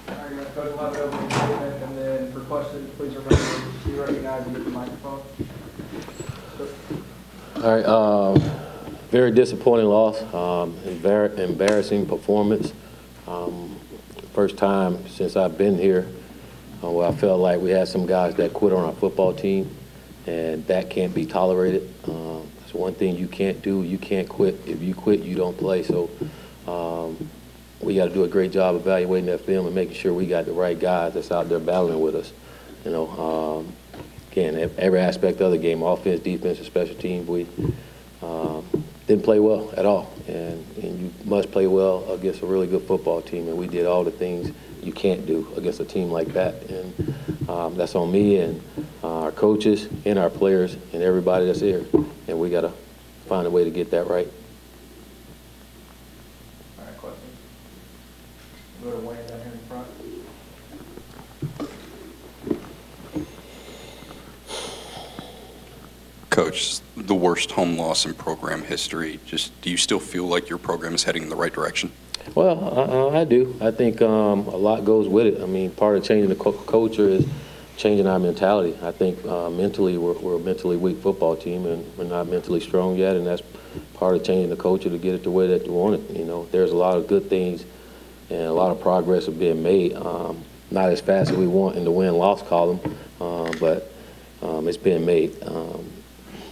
All right, guys, Coach will have it over the statement, and then for questions, please remember to be recognized and get the microphone. All right, very disappointing loss, embarrassing performance. First time since I've been here where I felt like we had some guys that quit on our football team, and that can't be tolerated. It's one thing you can't do. You can't quit. If you quit, you don't play. So we got to do a great job evaluating that film and making sure we got the right guys that's out there battling with us. You know, again, every aspect of the game, offense, defense, and special teams, we didn't play well at all. And you must play well against a really good football team, and we did all the things you can't do against a team like that. And that's on me and our coaches and our players and everybody that's here. And we got to find a way to get that right. All right, questions? Go to Wayne down here in front. Coach, the worst home loss in program history. Just, do you still feel like your program is heading in the right direction? Well, I do. I think a lot goes with it. I mean, part of changing the culture is changing our mentality. I think mentally we're a mentally weak football team, and we're not mentally strong yet, and that's part of changing the culture to get it the way that you want it. You know, there's a lot of good things and a lot of progress is being made. Not as fast as we want in the win-loss column, but it's being made.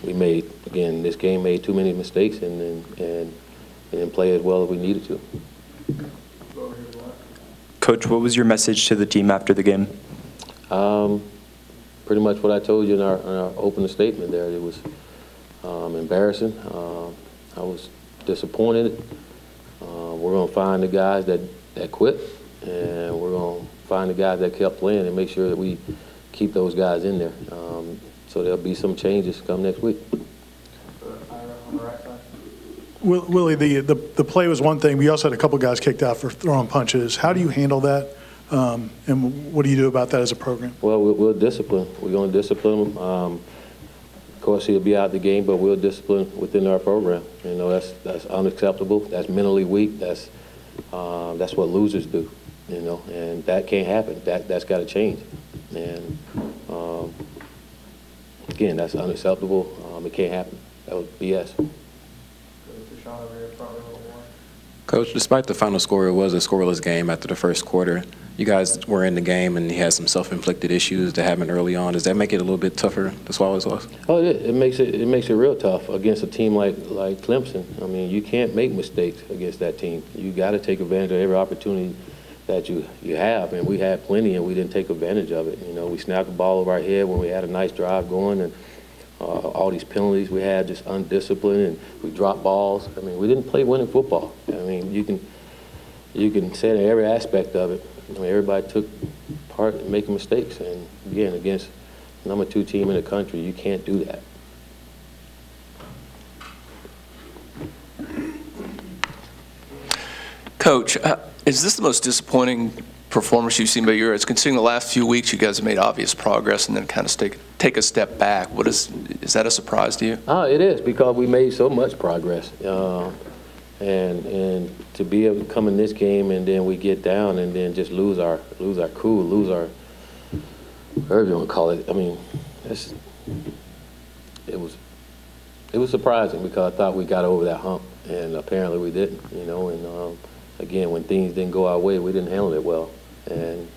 We made, again, this game made too many mistakes and didn't play as well as we needed to. Coach, what was your message to the team after the game? Pretty much what I told you in our opening statement there. It was embarrassing. I was disappointed. We're going to find the guys that quit, and we're going to find the guys that kept playing and make sure that we keep those guys in there. So there'll be some changes come next week. On the right side. Willie, the play was one thing, but you also had a couple guys kicked out for throwing punches. How do you handle that, and what do you do about that as a program? Well, we'll discipline. We're going to discipline him. Of course, he'll be out the game, but we'll discipline within our program. You know, that's unacceptable. That's mentally weak. That's what losers do. You know, and that can't happen. That's got to change. And again, that's unacceptable. It can't happen. That was BS. Coach, despite the final score, it was a scoreless game after the first quarter. You guys were in the game and you had some self-inflicted issues that happened early on. Does that make it a little bit tougher to swallow this loss? Oh, it makes it real tough against a team like Clemson. I mean, you can't make mistakes against that team. You got to take advantage of every opportunity that you have, and we had plenty, and we didn't take advantage of it. You know, we snapped the ball over our head when we had a nice drive going, and all these penalties we had, just undisciplined, and we dropped balls. I mean, we didn't play winning football. I mean, you can say that every aspect of it. I mean, everybody took part in making mistakes, and again, against number 2 team in the country, you can't do that. Coach, is this the most disappointing performance you've seen by year? It's considering the last few weeks you guys have made obvious progress and then kind of take a step back. Is that a surprise to you? It is, because we made so much progress. And to be able to come in this game and then we get down and then just lose our cool, lose our, whatever you want to call it. I mean, it was surprising, because I thought we got over that hump, and apparently we didn't. You know, and again, when things didn't go our way, we didn't handle it well. And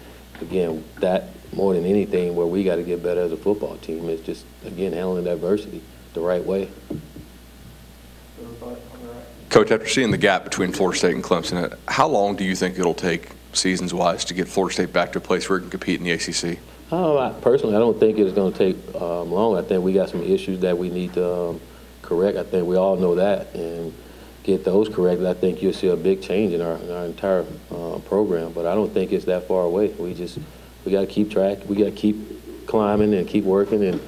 again, that more than anything, where we got to get better as a football team is just, again, handling adversity the right way. Coach, after seeing the gap between Florida State and Clemson, how long do you think it'll take, seasons-wise, to get Florida State back to a place where it can compete in the ACC? Personally, I don't think it's going to take long. I think we got some issues that we need to correct. I think we all know that, and get those corrected. I think you'll see a big change in our entire program. But I don't think it's that far away. We got to keep track. We got to keep climbing and keep working and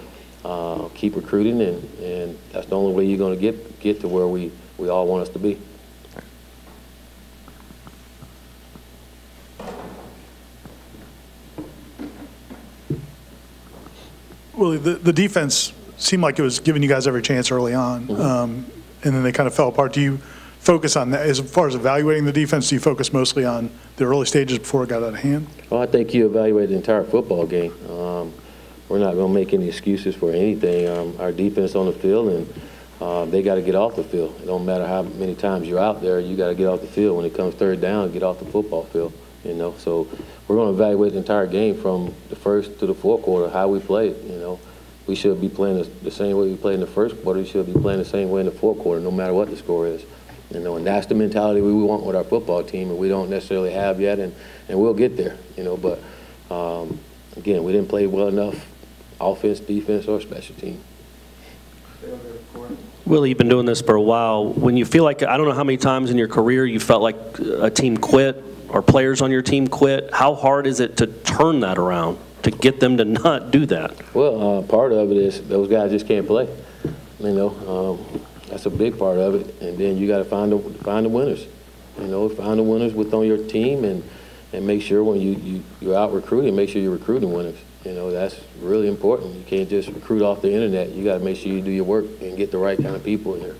keep recruiting, and that's the only way you're going to get to where we all want us to be. Well, the defense seemed like it was giving you guys every chance early on, and then they kind of fell apart. Do you focus on that? As far as evaluating the defense, do you focus mostly on the early stages before it got out of hand? Well, I think you evaluate the entire football game. We're not going to make any excuses for anything. Our defense on the field, and they got to get off the field. It don't matter how many times you're out there, you got to get off the field. When it comes third down, get off the football field. You know, so we're going to evaluate the entire game from the first to the fourth quarter, how we played. You know, we should be playing the same way we played in the first quarter. We should be playing the same way in the fourth quarter, no matter what the score is. You know, and that's the mentality we want with our football team, and we don't necessarily have yet, and we'll get there. You know, but again, we didn't play well enough, offense, defense, or special team. Willie, you've been doing this for a while. When you feel like, I don't know how many times in your career you felt like a team quit or players on your team quit, how hard is it to turn that around, to get them to not do that? Well, part of it is those guys just can't play. You know, that's a big part of it. And then you got to find the winners. You know, find the winners on your team, and make sure when you're out recruiting, make sure you're recruiting winners. You know, that's really important. You can't just recruit off the internet. You got to make sure you do your work and get the right kind of people in here.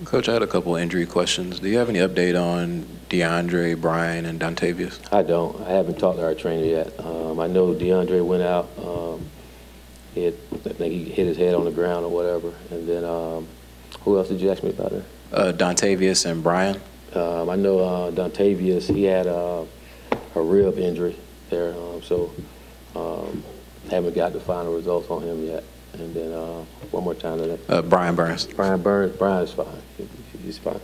Coach, I had a couple of injury questions. Do you have any update on DeAndre, Brian, and Dontavius? I don't. I haven't talked to our trainer yet. I know DeAndre went out. I think he hit his head on the ground or whatever. And then who else did you ask me about there? Dontavius and Brian. I know Dontavius, he had a rib injury there, so haven't got the final results on him yet. And then one more time. Brian Burns. Brian Burns. Brian is fine. He's fine.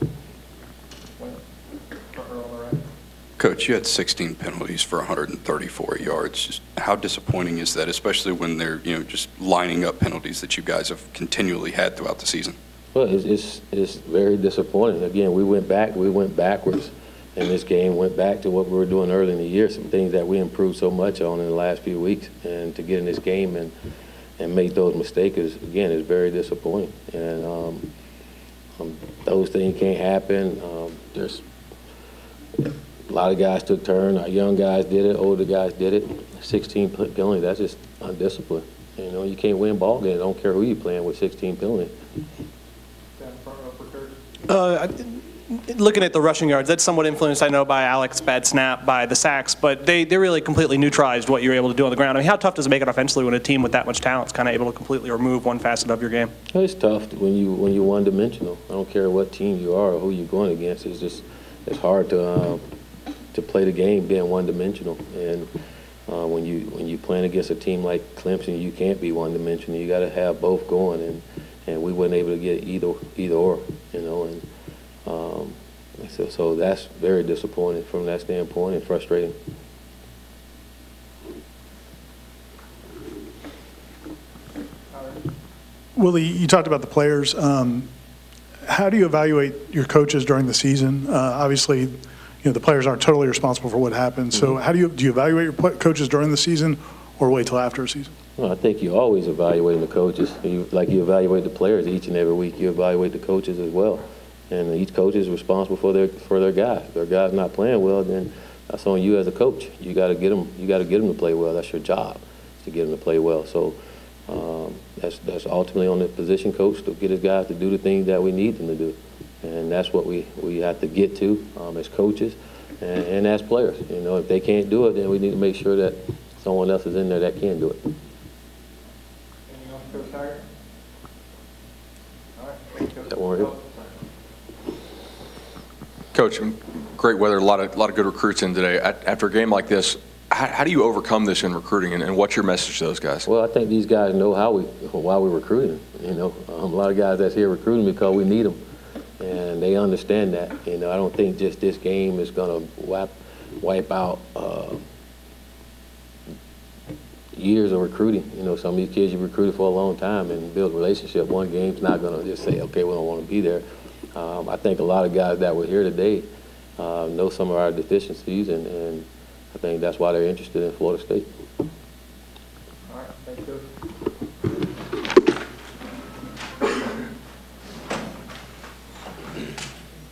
Coach, you had 16 penalties for 134 yards. Just how disappointing is that, especially when they're just lining up penalties that you guys have continually had throughout the season? Well, it's very disappointing. Again, we went backwards in this game, went back to what we were doing early in the year, some things that we improved so much on in the last few weeks, and to get in this game and make those mistakes again is very disappointing. And those things can't happen. There's a lot of guys took turn. Our young guys did it. Older guys did it. 16 penalties. That's just undisciplined. You know, you can't win ball games. I don't care who you're playing with 16 penalties. Looking at the rushing yards, that's somewhat influenced, I know, by Alex's bad snap, by the sacks, but they really completely neutralized what you were able to do on the ground. I mean, how tough does it make it offensively when a team with that much talent is kind of able to completely remove one facet of your game? It's tough when you're one-dimensional. I don't care what team you are or who you're going against. It's hard to play the game being one-dimensional. And when you playing against a team like Clemson, you can't be one-dimensional. You got to have both going, and we weren't able to get either or, you know. And so that's very disappointing from that standpoint and frustrating. Willie, you talked about the players. How do you evaluate your coaches during the season? Obviously, the players aren't totally responsible for what happens. So how do you evaluate your coaches during the season, or wait till after a season? Well, I think you always evaluate the coaches. Like you evaluate the players each and every week. You evaluate the coaches as well. And each coach is responsible for their guy. If their guy's not playing well, then that's on you as a coach. You got to get them. You got to get them to play well. That's your job, to get them to play well. So that's ultimately on the position coach to get his guys to do the things that we need them to do. And that's what we have to get to as coaches and as players. You know, if they can't do it, then we need to make sure that someone else is in there that can do it. Anything else, Coach Taggart? All right, thank you, Coach. That worry. Coach, great weather, a lot of good recruits in today. After a game like this, how do you overcome this in recruiting, and what's your message to those guys? Well, I think these guys know why we're recruiting. You know, a lot of guys that's here recruiting because we need them, and they understand that. You know, I don't think just this game is going to wipe out years of recruiting. You know, some of these kids you recruited for a long time and build a relationship. One game's not going to just say, okay, we don't want to be there. I think a lot of guys that were here today know some of our deficiencies, and I think that's why they're interested in Florida State. All right, thank you.